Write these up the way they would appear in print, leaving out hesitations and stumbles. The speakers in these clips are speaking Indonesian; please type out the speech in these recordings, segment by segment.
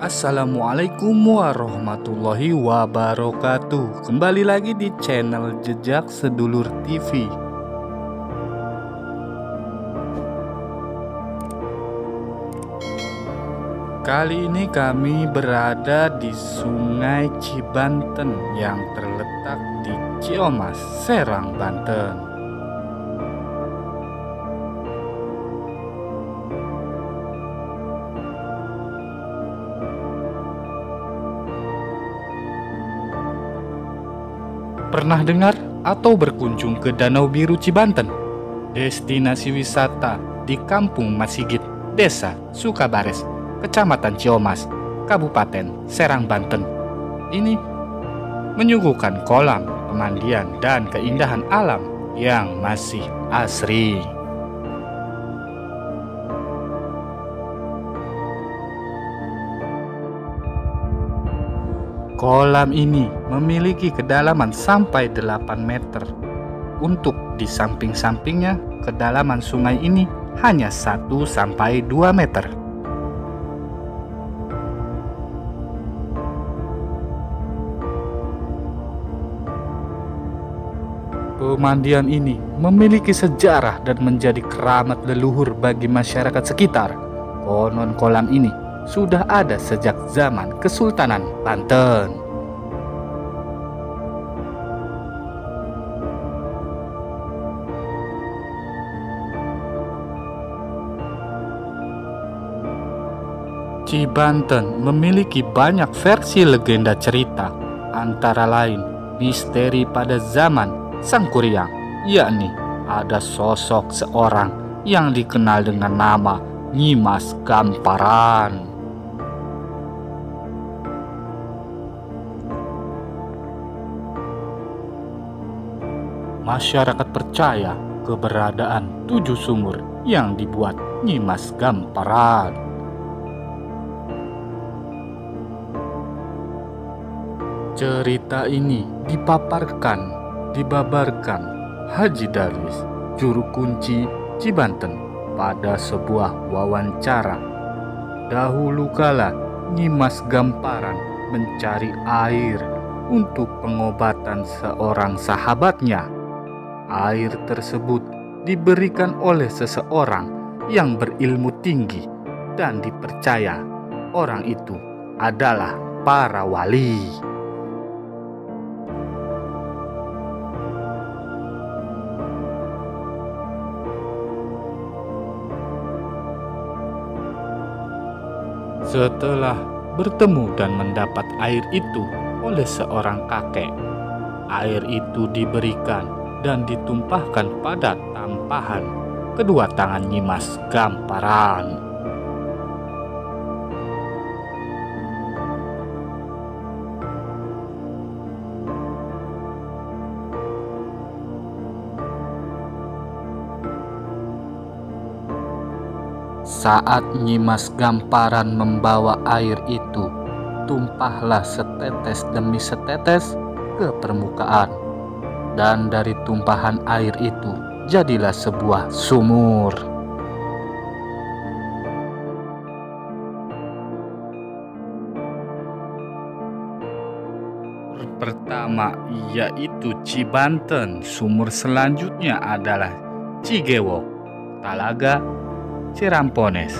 Assalamualaikum warahmatullahi wabarakatuh. Kembali lagi di channel Jejak Sedulur TV. Kali ini kami berada di Sungai Cibanten yang terletak di Ciomas, Serang, Banten. Pernah dengar atau berkunjung ke Danau Biru Cibanten? Destinasi wisata di Kampung Masigit, Desa Sukabares, Kecamatan Ciomas, Kabupaten Serang, Banten. Ini menyuguhkan kolam, pemandian, dan keindahan alam yang masih asri. Kolam ini memiliki kedalaman sampai 8 meter. Untuk di samping-sampingnya, kedalaman sungai ini hanya 1 sampai 2 meter. Pemandian ini memiliki sejarah dan menjadi keramat leluhur bagi masyarakat sekitar. Konon kolam ini sudah ada sejak zaman Kesultanan Banten. Cibanten memiliki banyak versi legenda cerita, antara lain misteri pada zaman Sang Kuryang, yakni ada sosok seorang yang dikenal dengan nama Nyimas Gamparan. Masyarakat percaya keberadaan 7 sumur yang dibuat Nyimas Gamparan. Cerita ini dibabarkan Haji Darwis, juru kunci Cibanten, pada sebuah wawancara. Dahulu kala Nyimas Gamparan mencari air untuk pengobatan seorang sahabatnya. Air tersebut diberikan oleh seseorang yang berilmu tinggi dan dipercaya orang itu adalah para wali. Setelah bertemu dan mendapat air itu oleh seorang kakek, air itu diberikan dan ditumpahkan pada tampahan kedua tangan Nyimas Gamparan. Saat Nyimas Gamparan membawa air itu, tumpahlah setetes demi setetes ke permukaan. Dan dari tumpahan air itu jadilah sebuah sumur. Pertama yaitu Cibanten, sumur selanjutnya adalah Cigewok, Talaga, Cirampones,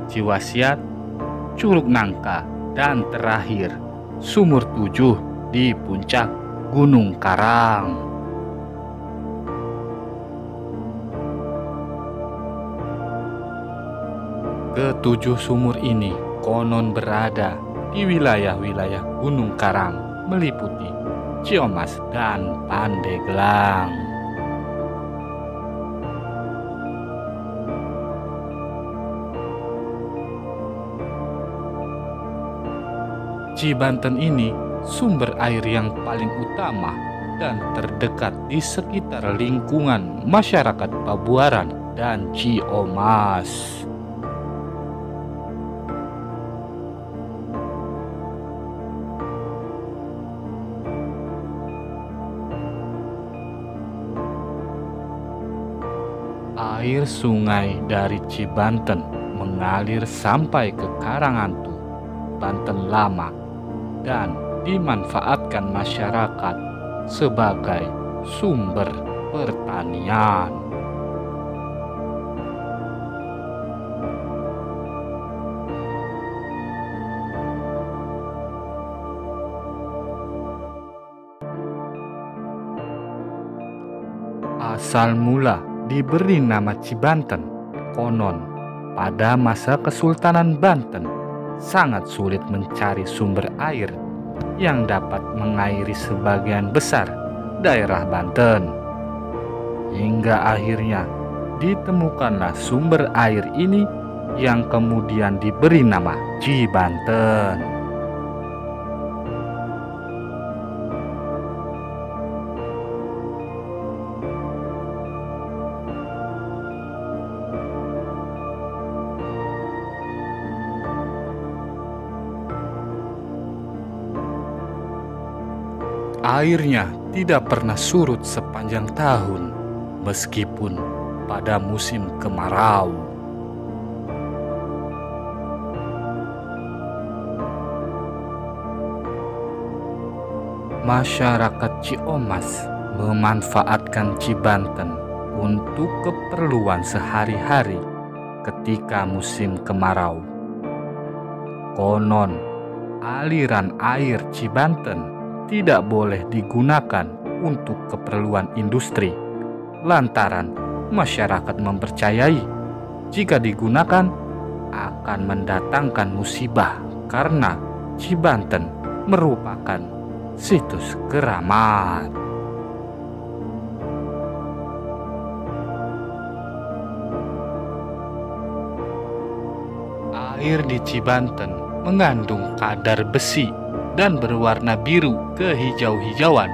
Ciwasiat, Curug Nangka, dan terakhir sumur 7 di puncak Gunung Karang. Ketujuh sumur ini konon berada di wilayah-wilayah Gunung Karang, meliputi Ciomas dan Pandeglang. Cibanten ini sumber air yang paling utama dan terdekat di sekitar lingkungan masyarakat Pabuaran dan Ciomas. Air sungai dari Cibanten mengalir sampai ke Karangantu Banten lama dan dimanfaatkan masyarakat sebagai sumber pertanian. Asal mula diberi nama Cibanten, konon pada masa Kesultanan Banten sangat sulit mencari sumber air yang dapat mengairi sebagian besar daerah Banten. Hingga akhirnya ditemukanlah sumber air ini yang kemudian diberi nama Cibanten. Airnya tidak pernah surut sepanjang tahun, meskipun pada musim kemarau. Masyarakat Ciomas memanfaatkan Cibanten untuk keperluan sehari-hari ketika musim kemarau. Konon, aliran air Cibanten tidak boleh digunakan untuk keperluan industri, lantaran masyarakat mempercayai jika digunakan akan mendatangkan musibah karena Cibanten merupakan situs keramat. Air di Cibanten mengandung kadar besi dan berwarna biru kehijau-hijauan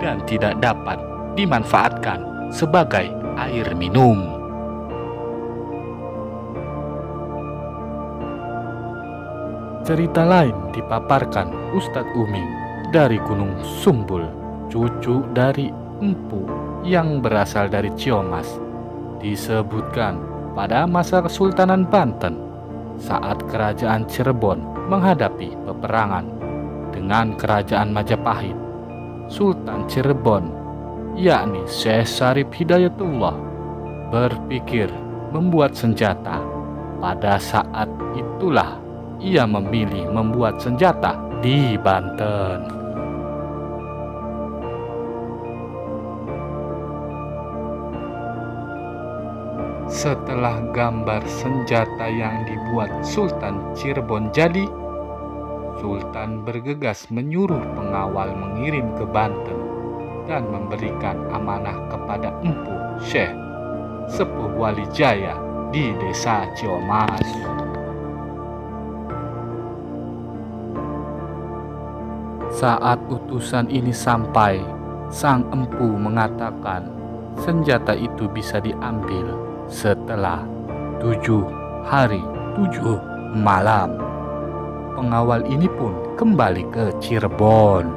dan tidak dapat dimanfaatkan sebagai air minum. Cerita lain dipaparkan Ustadz Uming dari Gunung Sumbul, cucu dari Empu yang berasal dari Ciomas. Disebutkan pada masa Kesultanan Banten saat Kerajaan Cirebon menghadapi peperangan dengan Kerajaan Majapahit, Sultan Cirebon, yakni Syekh Syarif Hidayatullah, berpikir membuat senjata. Pada saat itulah ia memilih membuat senjata di Banten. Setelah gambar senjata yang dibuat Sultan Cirebon jadi, Sultan bergegas menyuruh pengawal mengirim ke Banten dan memberikan amanah kepada Empu Syekh, sepuh Wali Jaya di desa Ciomas. Saat utusan ini sampai, sang empu mengatakan senjata itu bisa diambil setelah 7 hari 7 malam. Pengawal ini pun kembali ke Cirebon.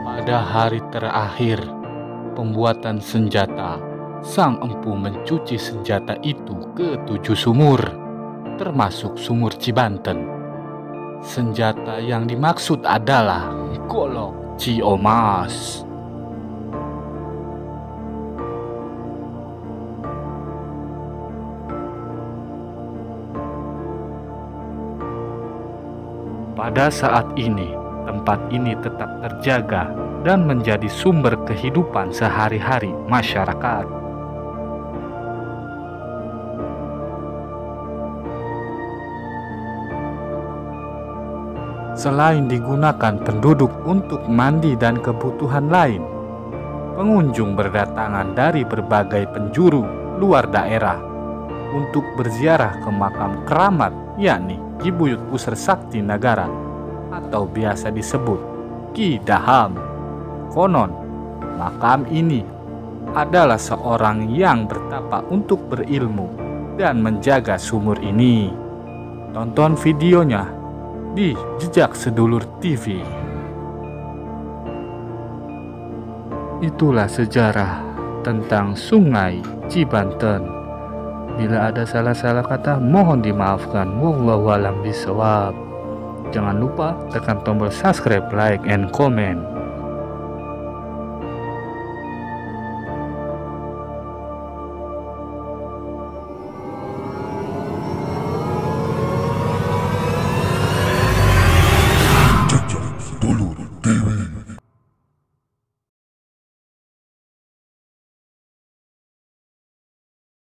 Pada hari terakhir pembuatan senjata, sang empu mencuci senjata itu ke 7 sumur, termasuk sumur Cibanten. Senjata yang dimaksud adalah golok Ciomas. Pada saat ini, tempat ini tetap terjaga dan menjadi sumber kehidupan sehari-hari masyarakat. Selain digunakan penduduk untuk mandi dan kebutuhan lain, pengunjung berdatangan dari berbagai penjuru luar daerah untuk berziarah ke makam keramat, yakni Ki Buyut Pusar Sakti Nagara atau biasa disebut Ki Daham. Konon, makam ini adalah seorang yang bertapa untuk berilmu dan menjaga sumur ini. Tonton videonya di Jejak Sedulur TV. Itulah sejarah tentang Sungai Cibanten. Bila ada salah-salah kata, mohon dimaafkan. Wallahu a'lam bishawab. Jangan lupa tekan tombol subscribe, like, and comment.